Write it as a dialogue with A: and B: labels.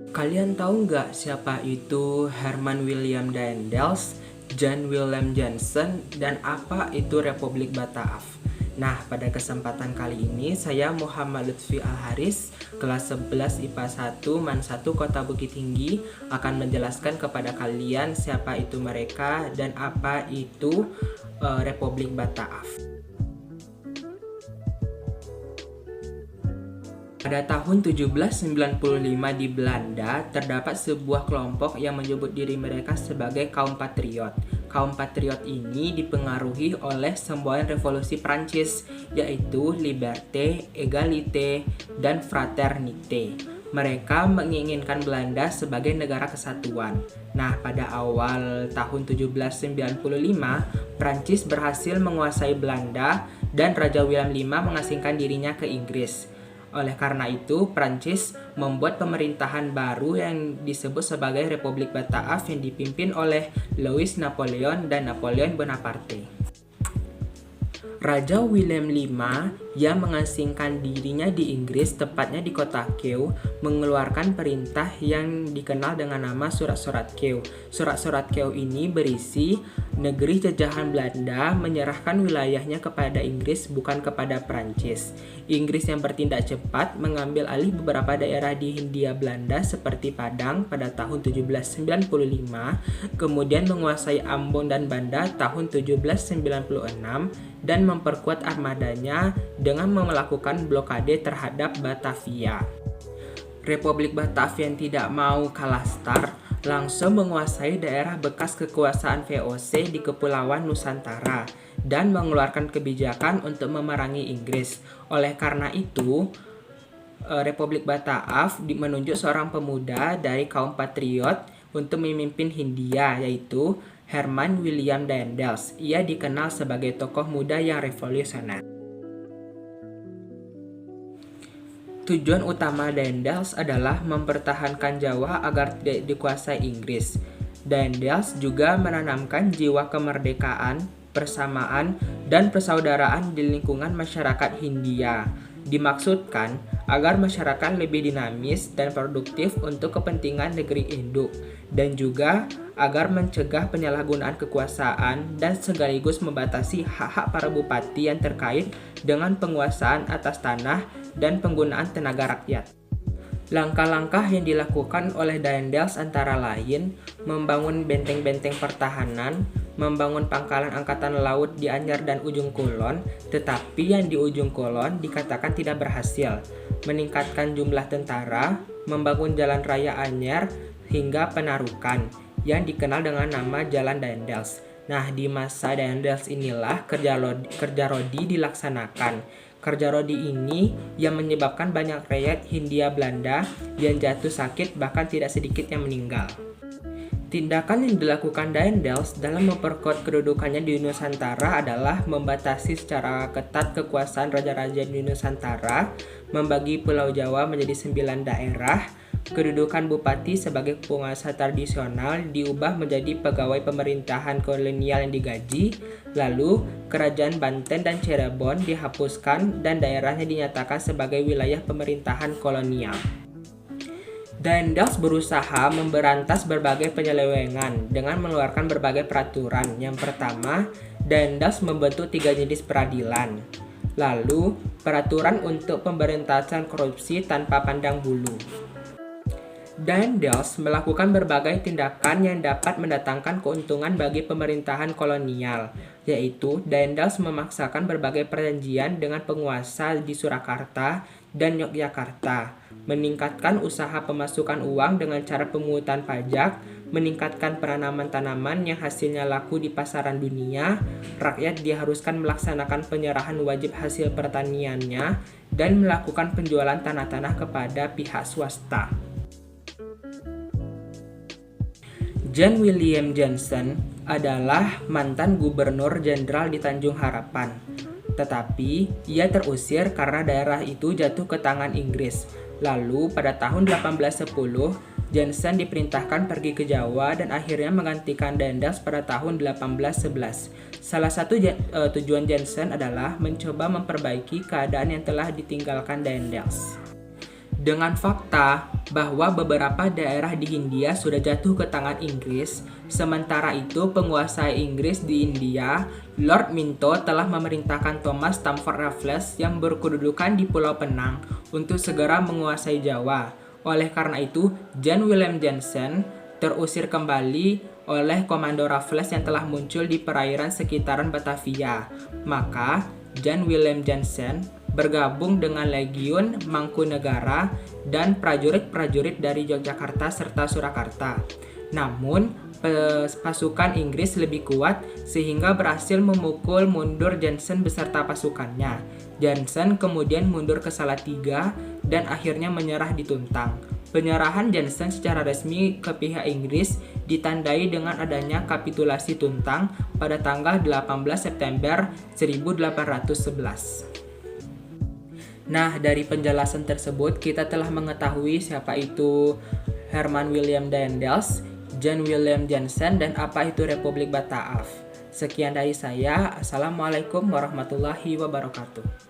A: Kalian tahu nggak siapa itu Herman William Daendels, Jan Willem Jansen, dan apa itu Republik Bataaf? Nah, pada kesempatan kali ini saya Muhammad Lutfi Al-Haris, kelas 11 IPA 1 MAN 1 Kota Bukit Tinggi akan menjelaskan kepada kalian siapa itu mereka dan apa itu Republik Bataaf. Pada tahun 1795 di Belanda, terdapat sebuah kelompok yang menyebut diri mereka sebagai kaum patriot. Kaum patriot ini dipengaruhi oleh semboyan revolusi Prancis, yaitu liberté, égalité, dan fraternité. Mereka menginginkan Belanda sebagai negara kesatuan. Nah, pada awal tahun 1795, Prancis berhasil menguasai Belanda dan Raja William V mengasingkan dirinya ke Inggris. Oleh karena itu, Prancis membuat pemerintahan baru yang disebut sebagai Republik Bataaf yang dipimpin oleh Louis Napoleon dan Napoleon Bonaparte. Raja William V yang mengasingkan dirinya di Inggris, tepatnya di kota Kew, mengeluarkan perintah yang dikenal dengan nama Surat-Surat Kew. Surat-Surat Kew ini berisi negeri jajahan Belanda menyerahkan wilayahnya kepada Inggris, bukan kepada Prancis. Inggris yang bertindak cepat mengambil alih beberapa daerah di Hindia Belanda seperti Padang pada tahun 1795, kemudian menguasai Ambon dan Banda tahun 1796, dan memperkuat armadanya dengan melakukan blokade terhadap Batavia. Republik Bataaf yang tidak mau kalah start langsung menguasai daerah bekas kekuasaan VOC di Kepulauan Nusantara dan mengeluarkan kebijakan untuk memerangi Inggris. Oleh karena itu, Republik Bataaf menunjuk seorang pemuda dari kaum patriot untuk memimpin Hindia, yaitu Herman William Daendels. Ia dikenal sebagai tokoh muda yang revolusioner. Tujuan utama Daendels adalah mempertahankan Jawa agar tidak dikuasai Inggris. Daendels juga menanamkan jiwa kemerdekaan, persamaan, dan persaudaraan di lingkungan masyarakat Hindia. Dimaksudkan agar masyarakat lebih dinamis dan produktif untuk kepentingan negeri induk, dan juga agar mencegah penyalahgunaan kekuasaan dan sekaligus membatasi hak-hak para bupati yang terkait dengan penguasaan atas tanah dan penggunaan tenaga rakyat. Langkah-langkah yang dilakukan oleh Daendels antara lain membangun benteng-benteng pertahanan, membangun pangkalan angkatan laut di Anyar dan Ujung Kulon, tetapi yang di Ujung Kulon dikatakan tidak berhasil, meningkatkan jumlah tentara, membangun jalan raya Anyar, hingga Penarukan, yang dikenal dengan nama Jalan Daendels. Nah, di masa Daendels inilah kerja rodi dilaksanakan. Kerja rodi ini yang menyebabkan banyak rakyat Hindia Belanda yang jatuh sakit, bahkan tidak sedikit yang meninggal. Tindakan yang dilakukan Daendels dalam memperkuat kedudukannya di Nusantara adalah membatasi secara ketat kekuasaan raja-raja di Nusantara, membagi Pulau Jawa menjadi 9 daerah, kedudukan bupati sebagai penguasa tradisional diubah menjadi pegawai pemerintahan kolonial yang digaji, lalu kerajaan Banten dan Cirebon dihapuskan dan daerahnya dinyatakan sebagai wilayah pemerintahan kolonial. Daendels berusaha memberantas berbagai penyelewengan dengan mengeluarkan berbagai peraturan. Yang pertama, Daendels membentuk 3 jenis peradilan. Lalu, peraturan untuk pemberantasan korupsi tanpa pandang bulu. Daendels melakukan berbagai tindakan yang dapat mendatangkan keuntungan bagi pemerintahan kolonial, yaitu Daendels memaksakan berbagai perjanjian dengan penguasa di Surakarta dan Yogyakarta, meningkatkan usaha pemasukan uang dengan cara pemungutan pajak, meningkatkan penanaman tanaman yang hasilnya laku di pasaran dunia, rakyat diharuskan melaksanakan penyerahan wajib hasil pertaniannya, dan melakukan penjualan tanah-tanah kepada pihak swasta. Jan Willem Jansen adalah mantan gubernur jenderal di Tanjung Harapan, tetapi ia terusir karena daerah itu jatuh ke tangan Inggris. Lalu pada tahun 1810, Jansen diperintahkan pergi ke Jawa dan akhirnya menggantikan Daendels pada tahun 1811. Salah satu tujuan Jansen adalah mencoba memperbaiki keadaan yang telah ditinggalkan Daendels. Dengan fakta bahwa beberapa daerah di Hindia sudah jatuh ke tangan Inggris, sementara itu penguasa Inggris di India, Lord Minto telah memerintahkan Thomas Stamford Raffles yang berkedudukan di Pulau Penang untuk segera menguasai Jawa. Oleh karena itu, John William Johnson terusir kembali oleh Komando Raffles yang telah muncul di perairan sekitaran Batavia. Maka, John William Johnson bergabung dengan Legiun Mangkunegara dan prajurit-prajurit dari Yogyakarta serta Surakarta. Namun, pasukan Inggris lebih kuat sehingga berhasil memukul mundur Johnson beserta pasukannya. Johnson kemudian mundur ke Salatiga dan akhirnya menyerah di Tuntang. Penyerahan Johnson secara resmi ke pihak Inggris ditandai dengan adanya kapitulasi Tuntang pada tanggal 18 September 1811. Nah, dari penjelasan tersebut kita telah mengetahui siapa itu Herman William Daendels, John William Johnson, dan apa itu Republik Bataaf. Sekian dari saya. Assalamualaikum warahmatullahi wabarakatuh.